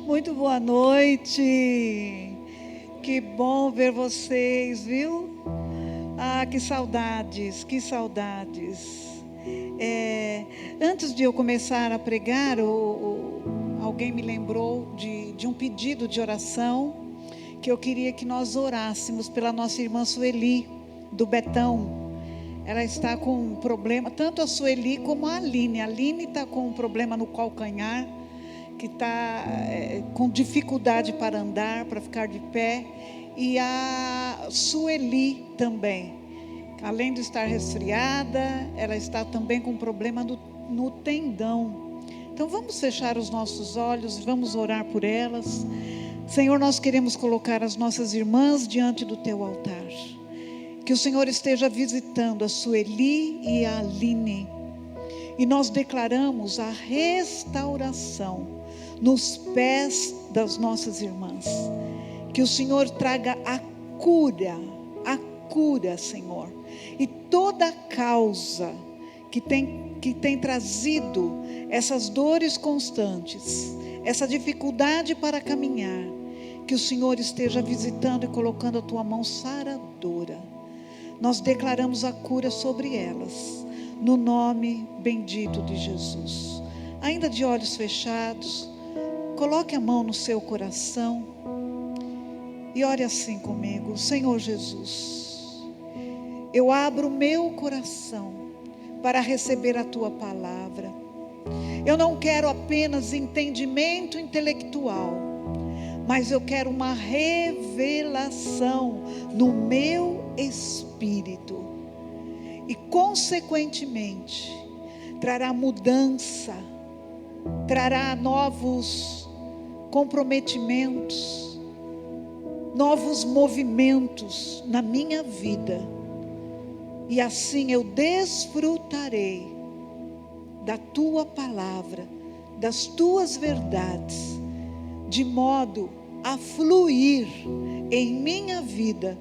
Muito boa noite. Que bom ver vocês, viu? Ah, que saudades, que saudades. Antes de eu começar a pregar, alguém me lembrou de um pedido de oração, que eu queria que nós orássemos pela nossa irmã Sueli, do Betão. Ela está com um problema, tanto a Sueli como a Aline. A Aline está com um problema no calcanhar, que está com dificuldade para andar, para ficar de pé. E a Sueli também, além de estar resfriada, ela está também com problema no tendão. Então vamos fechar os nossos olhos, vamos orar por elas. Senhor, nós queremos colocar as nossas irmãs diante do teu altar. Que o Senhor esteja visitando a Sueli e a Aline. E nós declaramos a restauração nos pés das nossas irmãs. Que o Senhor traga a cura, Senhor. E toda a causa que tem trazido essas dores constantes, essa dificuldade para caminhar, que o Senhor esteja visitando e colocando a tua mão saradora. Nós declaramos a cura sobre elas, no nome bendito de Jesus. Ainda de olhos fechados, coloque a mão no seu coração e ore assim comigo. Senhor Jesus, eu abro o meu coração para receber a tua palavra. Eu não quero apenas entendimento intelectual, mas eu quero uma revelação no meu espírito. E consequentemente trará mudança, trará novos comprometimentos, novos movimentos na minha vida. E assim eu desfrutarei da tua palavra, das tuas verdades, de modo a fluir em minha vida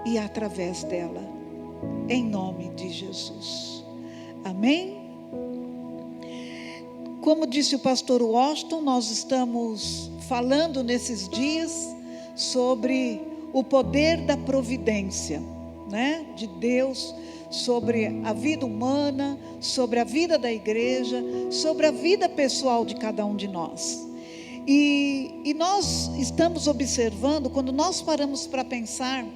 e através dela, em nome de Jesus. Amém? Como disse o pastor Washington, nós estamos falando nesses dias sobre o poder da providência, né? De Deus sobre a vida humana, sobre a vida da igreja, sobre a vida pessoal de cada um de nós. E nós estamos observando, quando nós paramos para pensar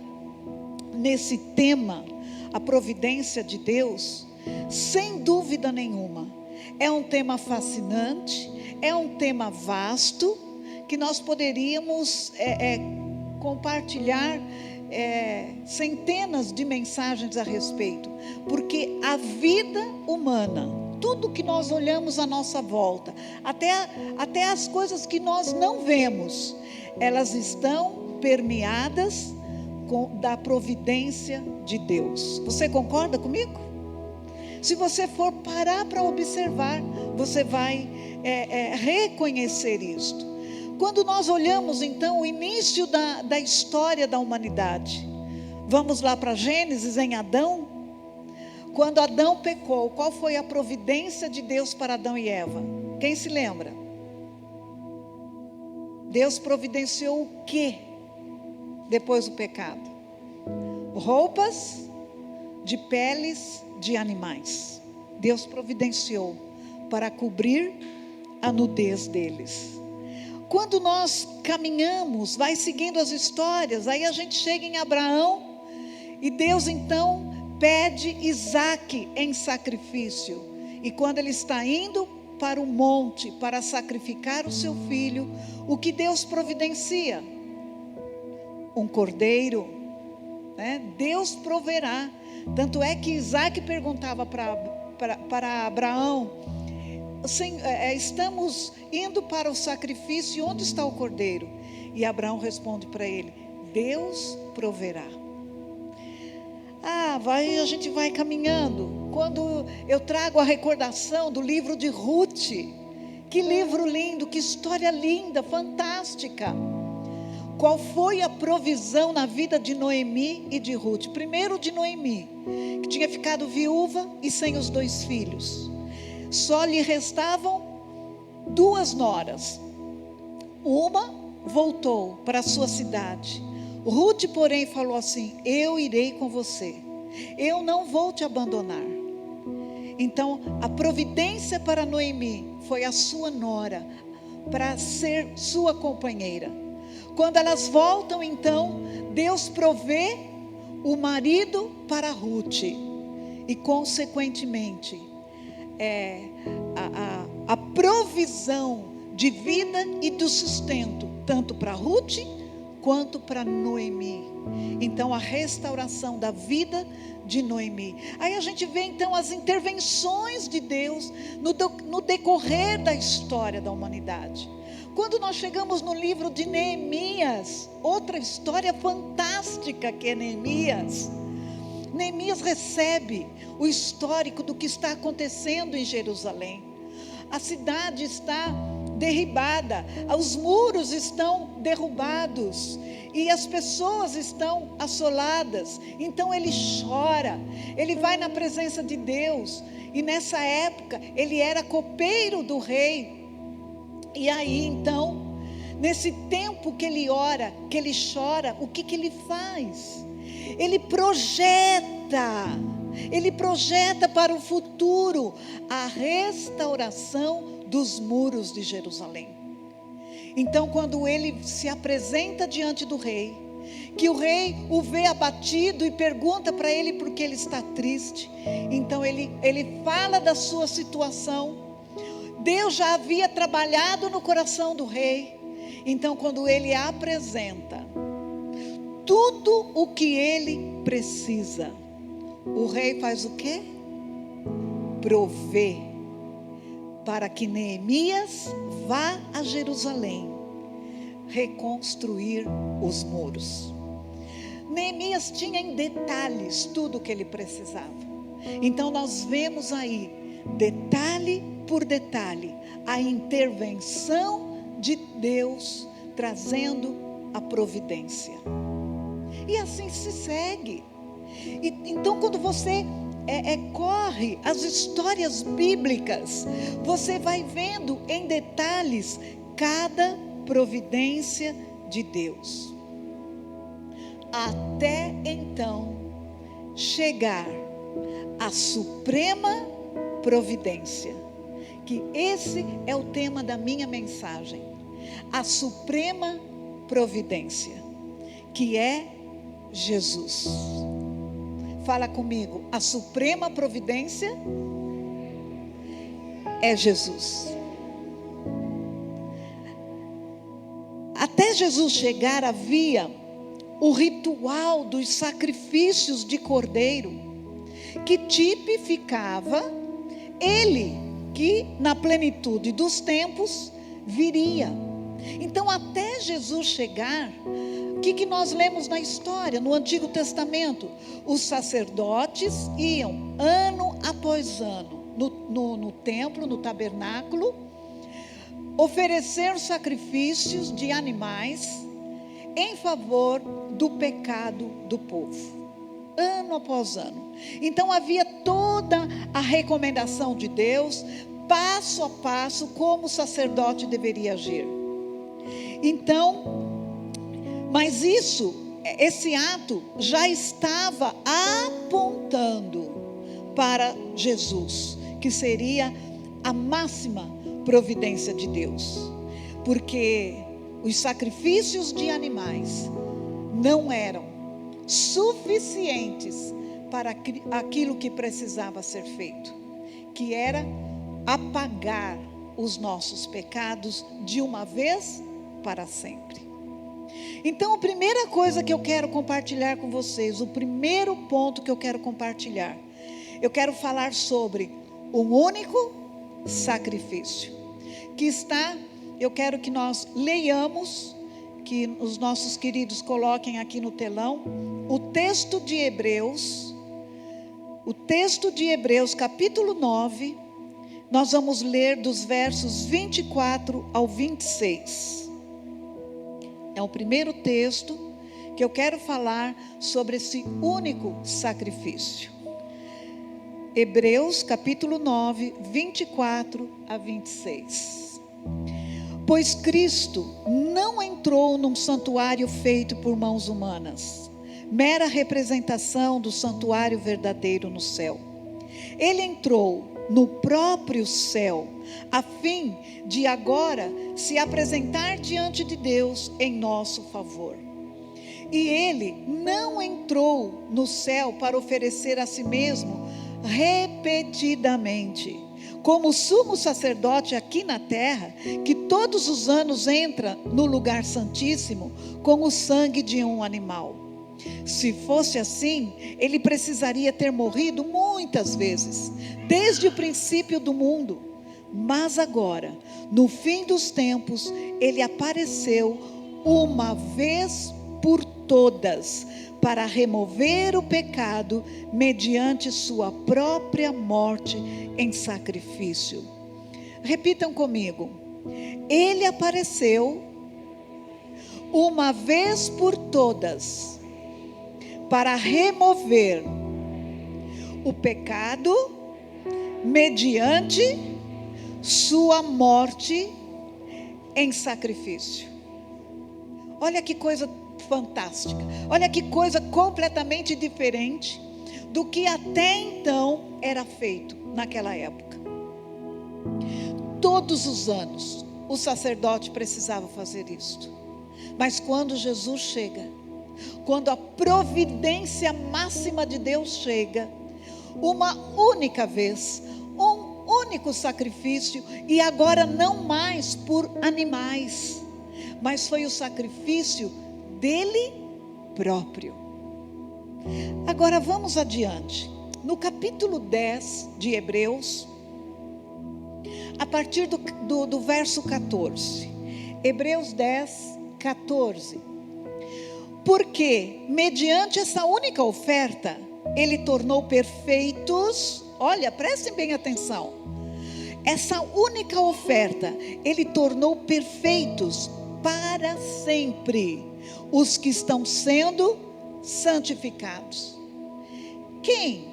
nesse tema, a providência de Deus, sem dúvida nenhuma, é um tema fascinante, é um tema vasto, que nós poderíamos compartilhar centenas de mensagens a respeito, porque a vida humana, tudo que nós olhamos à nossa volta, até as coisas que nós não vemos, elas estão permeadas da providência de Deus. Você concorda comigo? Se você for parar para observar, você vai reconhecer isto. Quando nós olhamos então o início da história da humanidade, vamos lá para Gênesis, em Adão. Quando Adão pecou, qual foi a providência de Deus para Adão e Eva? Quem se lembra? Deus providenciou o quê depois do pecado? Roupas de peles de animais. Deus providenciou para cobrir a nudez deles. Quando nós caminhamos, vai seguindo as histórias, aí a gente chega em Abraão, e Deus então pede Isaque em sacrifício. E quando ele está indo para o monte para sacrificar o seu filho, o que Deus providencia? Um cordeiro, né? Deus proverá. Tanto é que Isaque perguntava para Abraão: estamos indo para o sacrifício, onde está o cordeiro? E Abraão responde para ele: Deus proverá. A gente vai caminhando. Quando eu trago a recordação do livro de Ruth, que livro lindo, que história linda, fantástica. Qual foi a provisão na vida de Noemi e de Ruth? Primeiro de Noemi, que tinha ficado viúva e sem os 2 filhos. Só lhe restavam 2 noras. Uma voltou para a sua cidade. Ruth, porém, falou assim: eu irei com você, eu não vou te abandonar. Então, a providência para Noemi foi a sua nora, para ser sua companheira. Quando elas voltam, então, Deus provê o marido para Ruth. E, consequentemente, a provisão de vida e do sustento, tanto para Ruth quanto para Noemi. Então, a restauração da vida de Noemi. Aí a gente vê então as intervenções de Deus no decorrer da história da humanidade. Quando nós chegamos no livro de Neemias, outra história fantástica que é Neemias. Neemias recebe o histórico do que está acontecendo em Jerusalém. A cidade está derribada, os muros estão derrubados e as pessoas estão assoladas. Então ele chora, ele vai na presença de Deus. E nessa época ele era copeiro do rei. E aí então, nesse tempo que ele ora, que ele chora, o que ele faz? Ele projeta para o futuro a restauração dos muros de Jerusalém. Então, quando ele se apresenta diante do rei, que o rei o vê abatido e pergunta para ele por que ele está triste, então ele fala da sua situação. Deus já havia trabalhado no coração do rei. Então, quando ele apresenta tudo o que ele precisa, o rei faz o quê? Provê para que Neemias vá a Jerusalém reconstruir os muros. Neemias tinha em detalhes tudo o que ele precisava. Então nós vemos aí, detalhe por detalhe, a intervenção de Deus trazendo a providência. E assim se segue. Então, quando você corre as histórias bíblicas, você vai vendo em detalhes cada providência de Deus. Até então chegar à suprema providência. Que esse é o tema da minha mensagem. A suprema providência, que é Jesus. Fala comigo, a suprema providência é Jesus. Até Jesus chegar havia o ritual dos sacrifícios de cordeiro, que tipificava ele que na plenitude dos tempos viria. Então, até Jesus chegar, o que nós lemos na história, no Antigo Testamento? Os sacerdotes iam ano após ano no templo, no tabernáculo, oferecer sacrifícios de animais em favor do pecado do povo, ano após ano. Então havia toda a recomendação de Deus, passo a passo, como o sacerdote deveria agir. Então, mas esse ato já estava apontando para Jesus, que seria a máxima providência de Deus, porque os sacrifícios de animais não eram suficientes para aquilo que precisava ser feito, que era apagar os nossos pecados de uma vez para sempre. Então, a primeira coisa que eu quero compartilhar com vocês, o primeiro ponto que eu quero compartilhar, eu quero falar sobre um único sacrifício, que está, eu quero que nós leiamos, que os nossos queridos coloquem aqui no telão, o texto de Hebreus, capítulo 9, nós vamos ler dos versos 24 ao 26. É o primeiro texto que eu quero falar sobre esse único sacrifício. Hebreus capítulo 9, 24 a 26. Pois Cristo não entrou num santuário feito por mãos humanas, mera representação do santuário verdadeiro no céu. Ele entrou no próprio céu, a fim de agora se apresentar diante de Deus em nosso favor. E ele não entrou no céu para oferecer a si mesmo repetidamente, como sumo sacerdote aqui na terra, que todos os anos entra no lugar santíssimo com o sangue de um animal. Se fosse assim, ele precisaria ter morrido muitas vezes, desde o princípio do mundo. Mas agora, no fim dos tempos, ele apareceu uma vez por todas, para remover o pecado mediante sua própria morte em sacrifício. Repitam comigo. Ele apareceu uma vez por todas, para remover o pecado mediante sua morte em sacrifício. Olha que coisa fantástica. Olha que coisa completamente diferente do que até então era feito naquela época. Todos os anos o sacerdote precisava fazer isto. Mas quando Jesus chega, quando a providência máxima de Deus chega, uma única vez, um único sacrifício, e agora não mais por animais, mas foi o sacrifício dele próprio. Agora vamos adiante. No capítulo 10 de Hebreus, a partir do verso 14. Hebreus 10, 14. Porque, mediante essa única oferta, ele tornou perfeitos, olha, prestem bem atenção. Essa única oferta, ele tornou perfeitos para sempre os que estão sendo santificados. Quem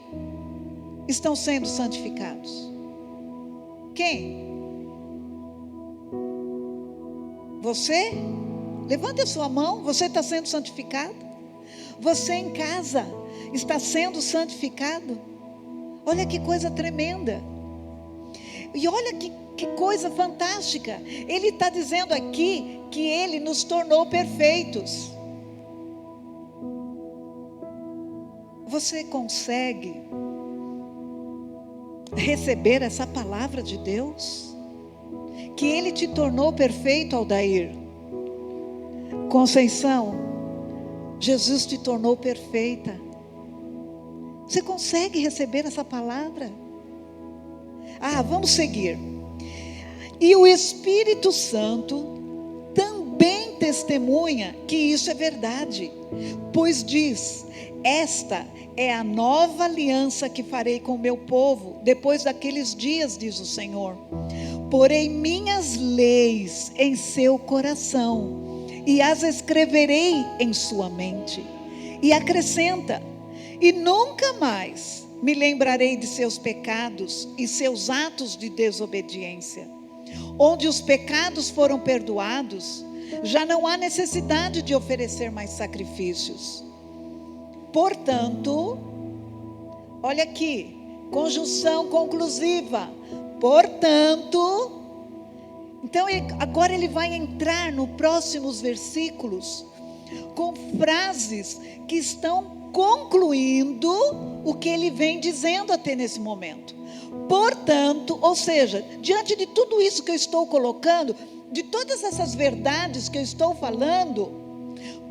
estão sendo santificados? Quem? Você? Levante a sua mão. Você está sendo santificado? Você em casa está sendo santificado? Olha que coisa tremenda. E olha que coisa fantástica. Ele está dizendo aqui que ele nos tornou perfeitos. Você consegue receber essa palavra de Deus? Que ele te tornou perfeito, Aldair. Conceição, Jesus te tornou perfeita. Você consegue receber essa palavra? Vamos seguir. E o Espírito Santo também testemunha que isso é verdade, pois diz: esta é a nova aliança que farei com o meu povo depois daqueles dias, diz o Senhor. Porei minhas leis em seu coração e as escreverei em sua mente. E acrescenta: e nunca mais me lembrarei de seus pecados e seus atos de desobediência. Onde os pecados foram perdoados, já não há necessidade de oferecer mais sacrifícios. Portanto, olha aqui, conjunção conclusiva. Portanto, então agora ele vai entrar nos próximos versículos com frases que estão concluindo o que ele vem dizendo até nesse momento. Portanto, ou seja, diante de tudo isso que eu estou colocando, de todas essas verdades que eu estou falando,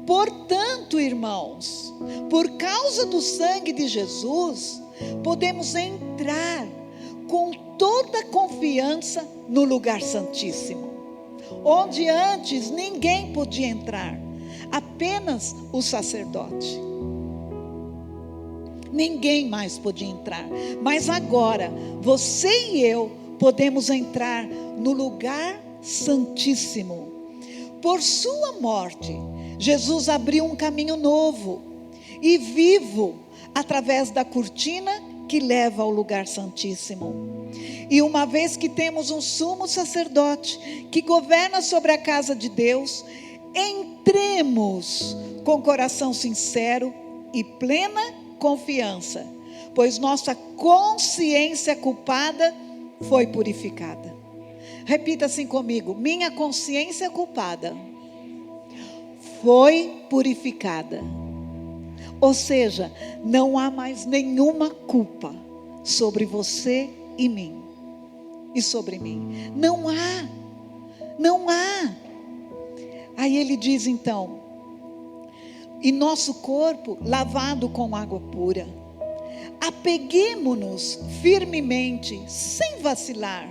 portanto, irmãos, por causa do sangue de Jesus, podemos entrar com toda confiança no lugar santíssimo, onde antes ninguém podia entrar, apenas o sacerdote. Ninguém mais podia entrar, mas agora você e eu podemos entrar no lugar santíssimo. Por sua morte, Jesus abriu um caminho novo e vivo através da cortina que leva ao lugar santíssimo. E uma vez que temos um sumo sacerdote que governa sobre a casa de Deus, entremos com coração sincero e plena confiança, pois nossa consciência culpada foi purificada. Repita assim comigo: minha consciência culpada foi purificada. Ou seja, não há mais nenhuma culpa sobre você e mim. E sobre mim. Não há. Não há. Aí ele diz então: e nosso corpo lavado com água pura. Apeguemo-nos firmemente, sem vacilar,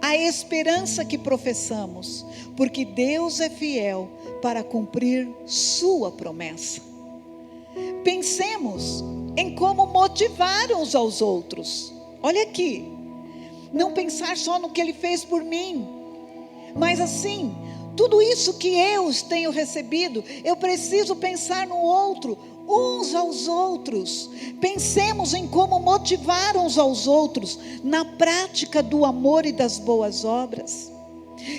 à esperança que professamos, porque Deus é fiel para cumprir sua promessa. Pensemos em como motivar uns aos outros. Olha aqui, não pensar só no que Ele fez por mim, mas assim, tudo isso que eu tenho recebido, eu preciso pensar no outro, uns aos outros. Pensemos em como motivar uns aos outros na prática do amor e das boas obras.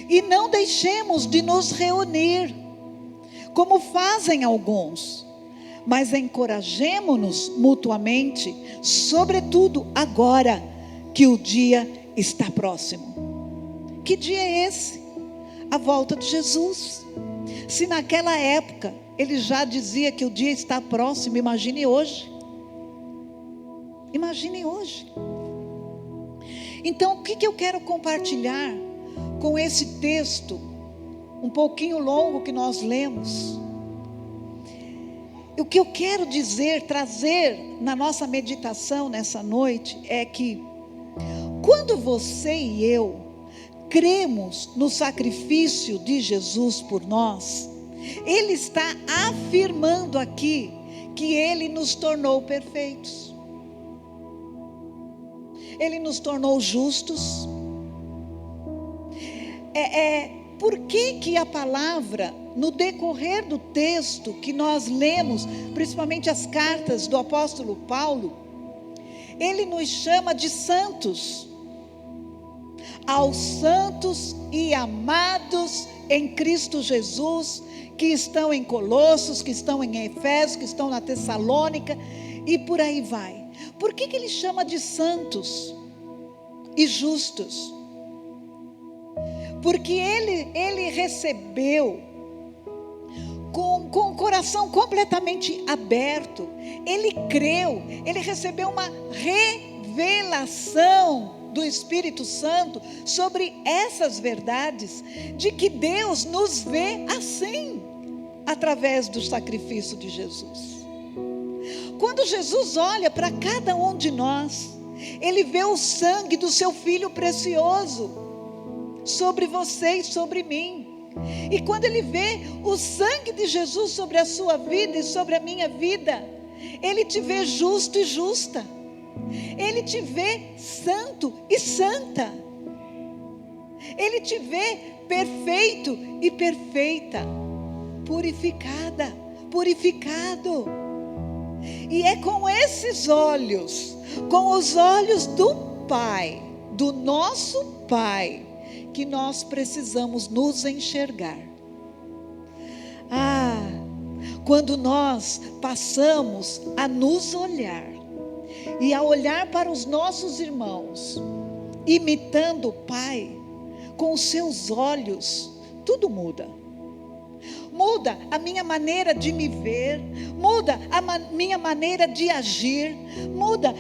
E não deixemos de nos reunir, como fazem alguns, mas encorajemo-nos mutuamente, sobretudo agora que o dia está próximo. Que dia é esse? A volta de Jesus. Se naquela época ele já dizia que o dia está próximo, imagine hoje. Imagine hoje. Então, o que eu quero compartilhar com esse texto um pouquinho longo que nós lemos? O que eu quero dizer, trazer na nossa meditação nessa noite é que quando você e eu cremos no sacrifício de Jesus por nós, Ele está afirmando aqui que Ele nos tornou perfeitos. Ele nos tornou justos. Por que a palavra, no decorrer do texto que nós lemos, principalmente as cartas do apóstolo Paulo, ele nos chama de santos? Aos santos e amados em Cristo Jesus, que estão em Colossos, que estão em Efésios, que estão na Tessalônica, e por aí vai. Por que ele chama de santos e justos? Porque ele recebeu com o coração completamente aberto. Ele creu, ele recebeu uma revelação do Espírito Santo sobre essas verdades, de que Deus nos vê assim, através do sacrifício de Jesus. Quando Jesus olha para cada um de nós, Ele vê o sangue do seu Filho precioso sobre você e sobre mim. E quando Ele vê o sangue de Jesus sobre a sua vida e sobre a minha vida, Ele te vê justo e justa. Ele te vê santo e santa. Ele te vê perfeito e perfeita, purificada, purificado. E é com esses olhos, com os olhos do Pai, do nosso Pai, que nós precisamos nos enxergar. Quando nós passamos a nos olhar e a olhar para os nossos irmãos, imitando o Pai, com os seus olhos, tudo muda. Muda a minha maneira de me ver, muda a minha maneira de agir, muda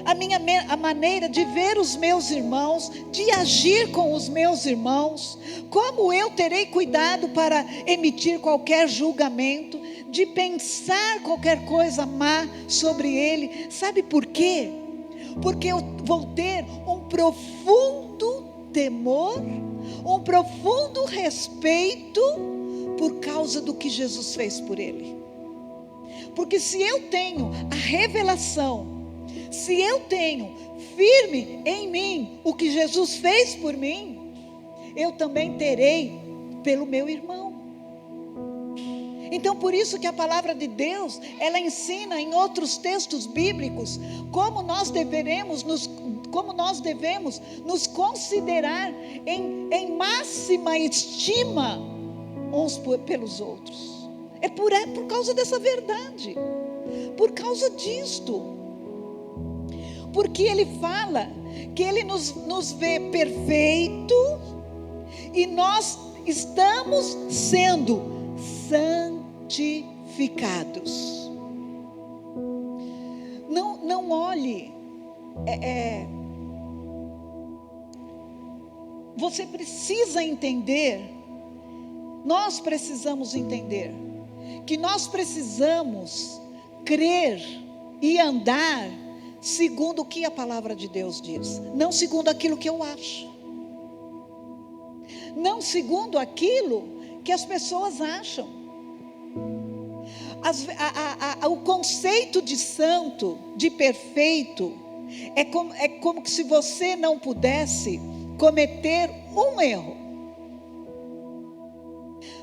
a maneira de ver os meus irmãos, de agir com os meus irmãos. Como eu terei cuidado para emitir qualquer julgamento, de pensar qualquer coisa má sobre ele. Sabe por quê? Porque eu vou ter um profundo temor, um profundo respeito por causa do que Jesus fez por ele. Porque se eu tenho a revelação, se eu tenho firme em mim o que Jesus fez por mim, eu também terei pelo meu irmão. Então, por isso que a palavra de Deus, ela ensina em outros textos bíblicos como nós devemos nos considerar em máxima estima uns pelos outros. É por causa dessa verdade, por causa disto. Porque Ele fala que Ele nos vê perfeito e nós estamos sendo santificados. Não olhe, você precisa entender, nós precisamos entender, que nós precisamos crer e andar segundo o que a palavra de Deus diz, não segundo aquilo que eu acho, não segundo aquilo que as pessoas acham. O conceito de santo, de perfeito, é como se você não pudesse cometer um erro.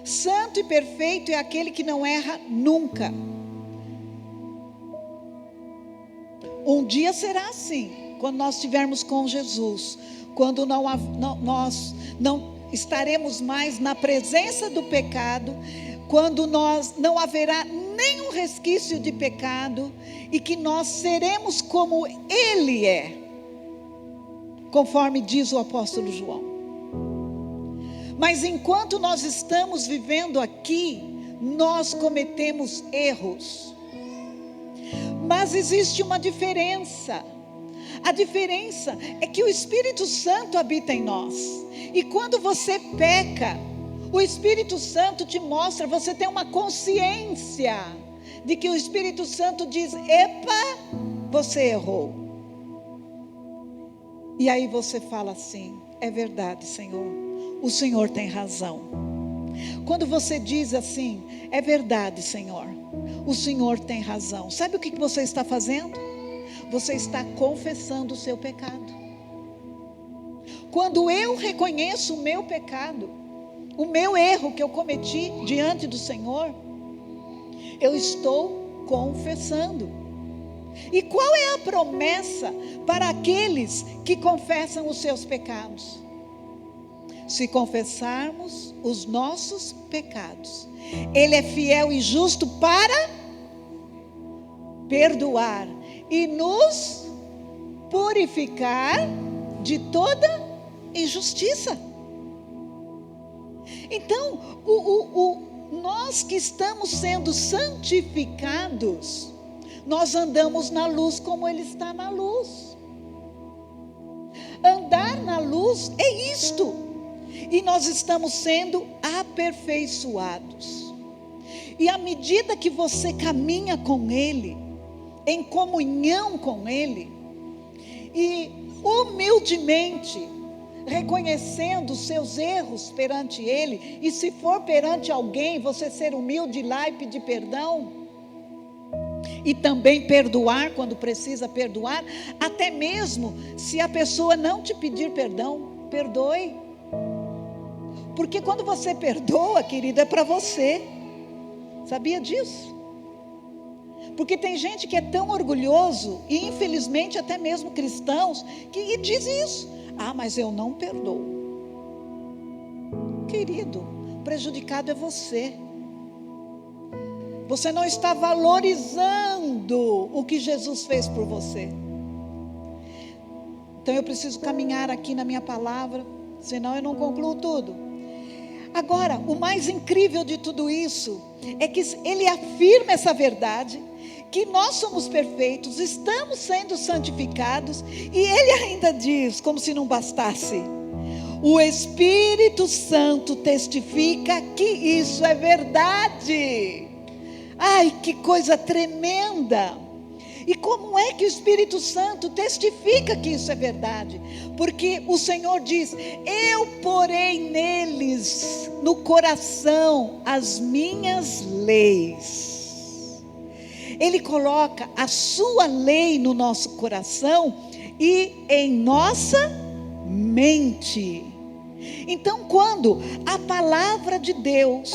Santo e perfeito é aquele que não erra nunca. Um dia será assim, quando nós estivermos com Jesus, quando nós não estaremos mais na presença do pecado, quando não haverá nenhum resquício de pecado, e que nós seremos como Ele é, conforme diz o apóstolo João. Mas enquanto nós estamos vivendo aqui, nós cometemos erros. Mas existe uma diferença. A diferença é que o Espírito Santo habita em nós. E quando você peca, o Espírito Santo te mostra, você tem uma consciência de que o Espírito Santo diz: epa, você errou. E aí você fala assim: é verdade, Senhor, o Senhor tem razão. Quando você diz assim: é verdade, Senhor, o Senhor tem razão, sabe o que você está fazendo? Você está confessando o seu pecado. Quando eu reconheço o meu pecado, o meu erro que eu cometi diante do Senhor, eu estou confessando. E qual é a promessa para aqueles que confessam os seus pecados? Se confessarmos os nossos pecados, Ele é fiel e justo para perdoar e nos purificar de toda injustiça. Então, nós que estamos sendo santificados, nós andamos na luz como Ele está na luz. Andar na luz é isto. E nós estamos sendo aperfeiçoados. E à medida que você caminha com Ele, em comunhão com Ele, e humildemente reconhecendo os seus erros perante Ele, e se for perante alguém, você ser humilde lá e pedir perdão, e também perdoar quando precisa perdoar, até mesmo se a pessoa não te pedir perdão, perdoe. Porque quando você perdoa, querido, é para você. Sabia disso? Porque tem gente que é tão orgulhoso, e infelizmente até mesmo cristãos, que diz isso: ah, mas eu não perdoo. Querido, prejudicado é você. Você não está valorizando o que Jesus fez por você. Então eu preciso caminhar aqui na minha palavra, senão eu não concluo tudo. Agora, o mais incrível de tudo isso é que Ele afirma essa verdade, que nós somos perfeitos, estamos sendo santificados, e Ele ainda diz, como se não bastasse: o Espírito Santo testifica que isso é verdade. Ai, que coisa tremenda! E como é que o Espírito Santo testifica que isso é verdade? Porque o Senhor diz: eu porei neles, no coração, as minhas leis. Ele coloca a sua lei no nosso coração e em nossa mente. Então, quando a palavra de Deus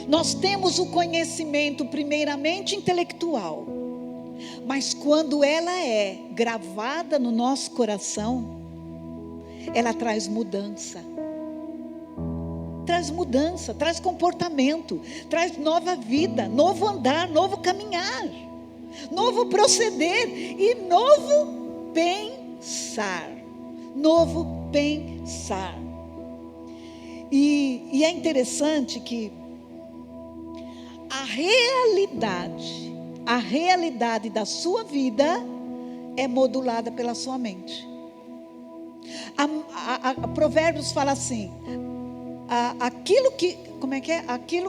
Nós temos o conhecimento primeiramente intelectual, mas quando ela é gravada no nosso coração, ela traz mudança. Traz mudança, traz comportamento, traz nova vida, novo andar, novo caminhar, novo proceder e novo pensar. Novo pensar. E é interessante que a realidade da sua vida é modulada pela sua mente. A Provérbios fala assim, aquilo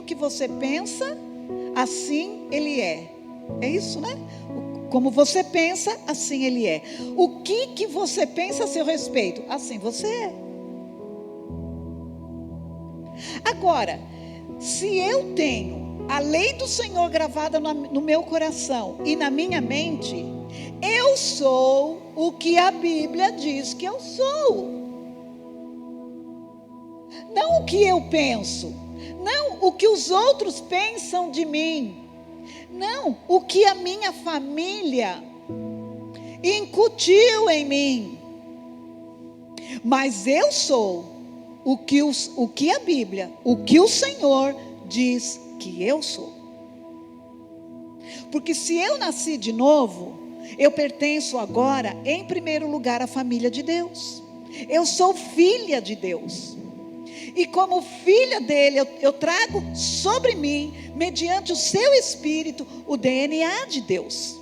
que você pensa, assim ele é. É isso, né? Como você pensa, assim ele é. O que você pensa a seu respeito? Assim você é. Agora, se eu tenho a lei do Senhor gravada no meu coração e na minha mente, eu sou o que a Bíblia diz que eu sou. Não o que eu penso, não o que os outros pensam de mim, não o que a minha família incutiu em mim, mas eu sou o que a Bíblia, o que o Senhor diz que eu sou. Porque se eu nasci de novo, eu pertenço agora, em primeiro lugar, à família de Deus. Eu sou filha de Deus. E como filha dele, eu trago sobre mim, mediante o seu Espírito, o DNA de Deus.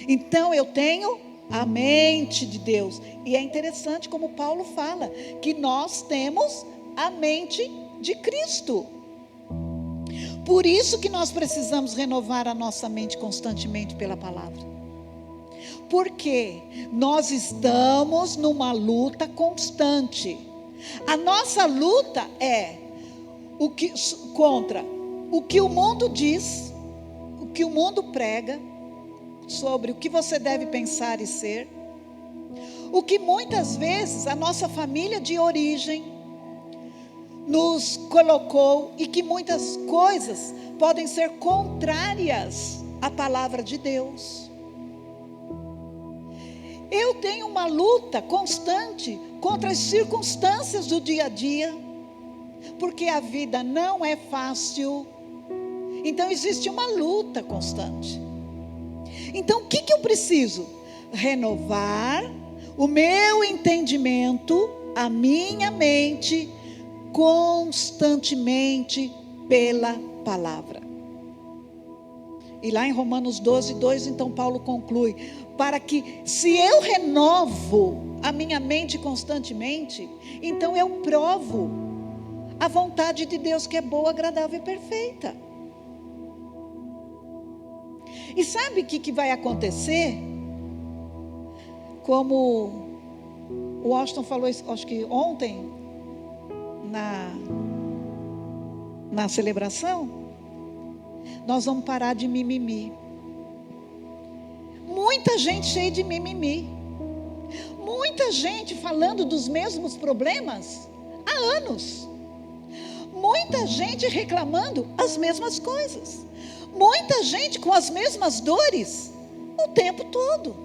Então eu tenho a mente de Deus. E é interessante como Paulo fala, que nós temos a mente de Cristo. Por isso que nós precisamos renovar a nossa mente constantemente pela palavra. Porque nós estamos numa luta constante. A nossa luta é contra o que o mundo diz, o que o mundo prega, sobre o que você deve pensar e ser, o que muitas vezes a nossa família de origem nos colocou, e que muitas coisas podem ser contrárias à palavra de Deus. Eu tenho uma luta constante contra as circunstâncias do dia a dia, porque a vida não é fácil. Então existe uma luta constante. Então o que eu preciso? Renovar o meu entendimento, a minha mente, constantemente pela palavra. E lá em Romanos 12:2, então Paulo conclui, para que se eu renovo a minha mente constantemente, então eu provo a vontade de Deus, que é boa, agradável e perfeita. E sabe o que vai acontecer? Como o Washington falou, acho que ontem, na celebração, nós vamos parar de mimimi. Muita gente cheia de mimimi. Muita gente falando dos mesmos problemas há anos. Muita gente reclamando as mesmas coisas. Muita gente com as mesmas dores o tempo todo.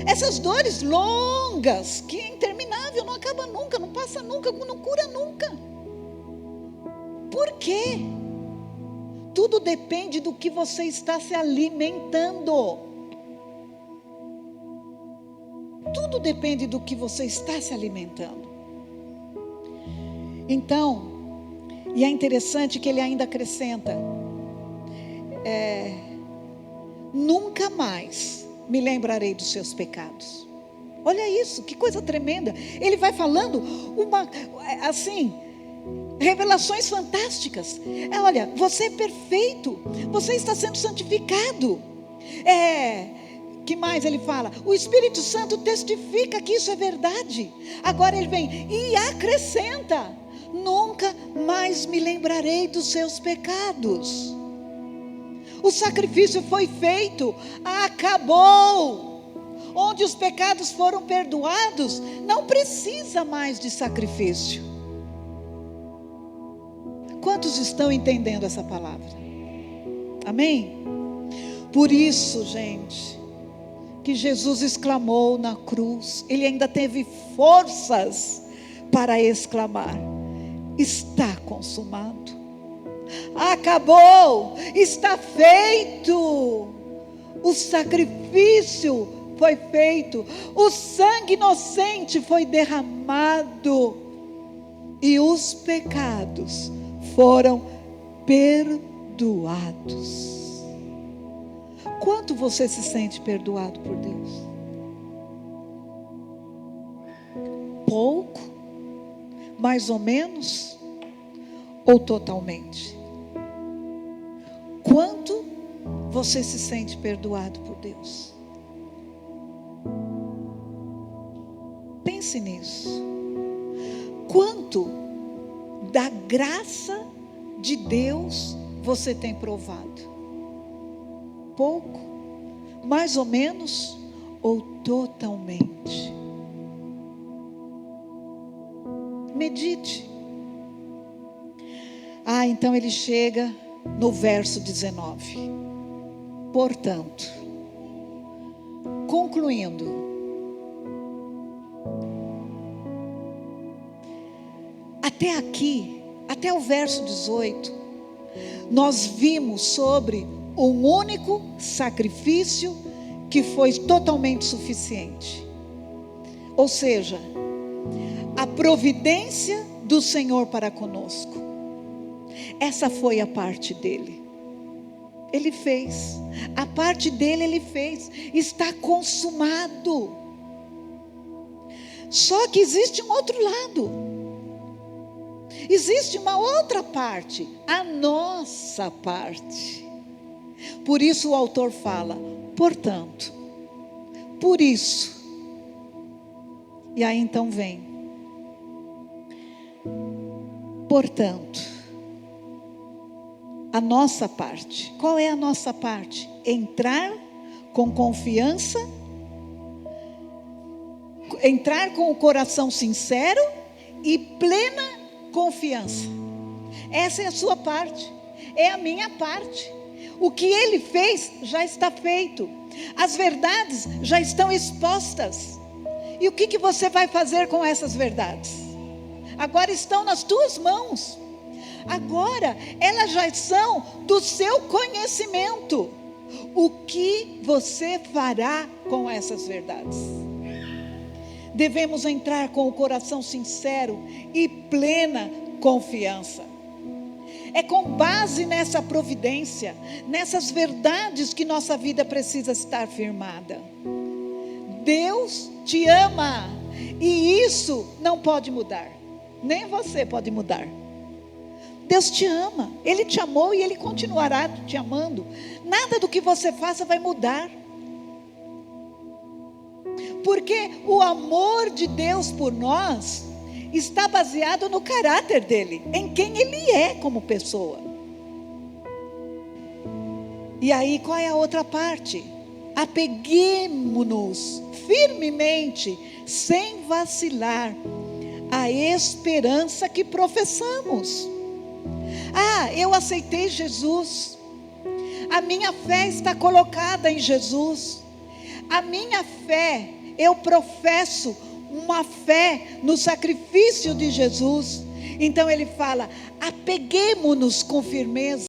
Essas dores longas, que é interminável, não acaba nunca, não passa nunca, não cura nunca. Por quê? Tudo depende do que você está se alimentando. Tudo depende do que você está se alimentando. Então, e é interessante que ele ainda acrescenta, nunca mais me lembrarei dos seus pecados. Olha isso, que coisa tremenda. Ele vai falando revelações fantásticas. Olha, você é perfeito, você está sendo santificado. Que mais ele fala? O Espírito Santo testifica que isso é verdade. Agora ele vem e acrescenta: nunca mais me lembrarei dos seus pecados. O sacrifício foi feito, acabou. Onde os pecados foram perdoados, não precisa mais de sacrifício. Quantos estão entendendo essa palavra? Amém? Por isso, gente, que Jesus exclamou na cruz, ele ainda teve forças para exclamar: está consumado, acabou, está feito, o sacrifício foi feito, o sangue inocente foi derramado, e os pecados foram perdoados. Quanto você se sente perdoado por Deus? Pouco? Mais ou menos? Ou totalmente? Quanto você se sente perdoado por Deus? Pense nisso. Quanto da graça de Deus você tem provado? Pouco? Mais ou menos? Ou totalmente? Medite. Então ele chega no verso 19. Portanto, concluindo, até aqui, até o verso 18, nós vimos sobre um único sacrifício que foi totalmente suficiente. Ou seja, a providência do Senhor para conosco. Essa foi a parte dele. Ele fez. A parte dele ele fez. Está consumado. Só que existe um outro lado. Existe uma outra parte. A nossa parte. Por isso o autor fala: portanto, por isso. E aí então vem: portanto, a nossa parte. Qual é a nossa parte? Entrar com confiança, entrar com o coração sincero e plena confiança. Essa é a sua parte, é a minha parte. O que ele fez já está feito. As verdades já estão expostas. E o que você vai fazer com essas verdades? Agora estão nas tuas mãos. Agora elas já são do seu conhecimento. O que você fará com essas verdades? Devemos entrar com o coração sincero e plena confiança. É com base nessa providência, nessas verdades, que nossa vida precisa estar firmada. Deus te ama, e isso não pode mudar, nem você pode mudar. Deus te ama, Ele te amou e Ele continuará te amando. Nada do que você faça vai mudar, porque o amor de Deus por nós está baseado no caráter dele, em quem ele é como pessoa. E aí qual é a outra parte? Apeguemo-nos firmemente, sem vacilar, à esperança que professamos. Eu aceitei Jesus, a minha fé está colocada em Jesus, a minha fé, eu professo uma fé no sacrifício de Jesus. Então ele fala: apeguemo-nos com firmeza